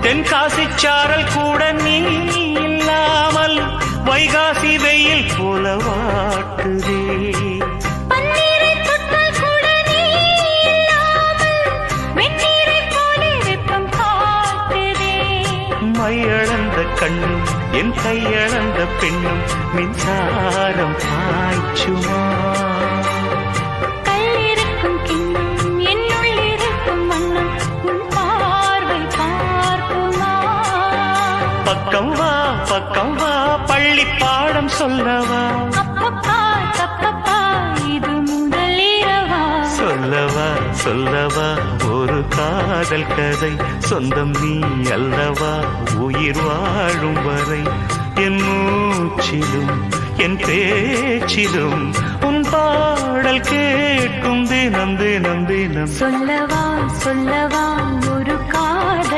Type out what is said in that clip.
தென்காசி சாரல் கூட நீ இல்லாமல் வைகாசி வெயில் போல வாட்டுதே. மையளந்த கண்ணும் என் கையளந்த பெண்ணும் மின்சாரம் பாய்ச்சுமா. கல்லிருக்கும் கிண்ணம் என்னுள் இருக்கும் மண்ணும் உன் பார்வை பார்க்குமா. பக்கம் வா பள்ளி பாடம் சொல்லவா. அப்பப்பா தப்பப்பா இது முதலிரவா. சொல்லவா ஒரு காதல் கதை. சொந்தம் நீ அல்லவா உயிர் வாழும் வரை. என் மூச்சிலும் என் பேச்சிலும் உன் பாடல் கேட்கும் தினம் தினம் தினம். சொல்லவா ஒரு காதல்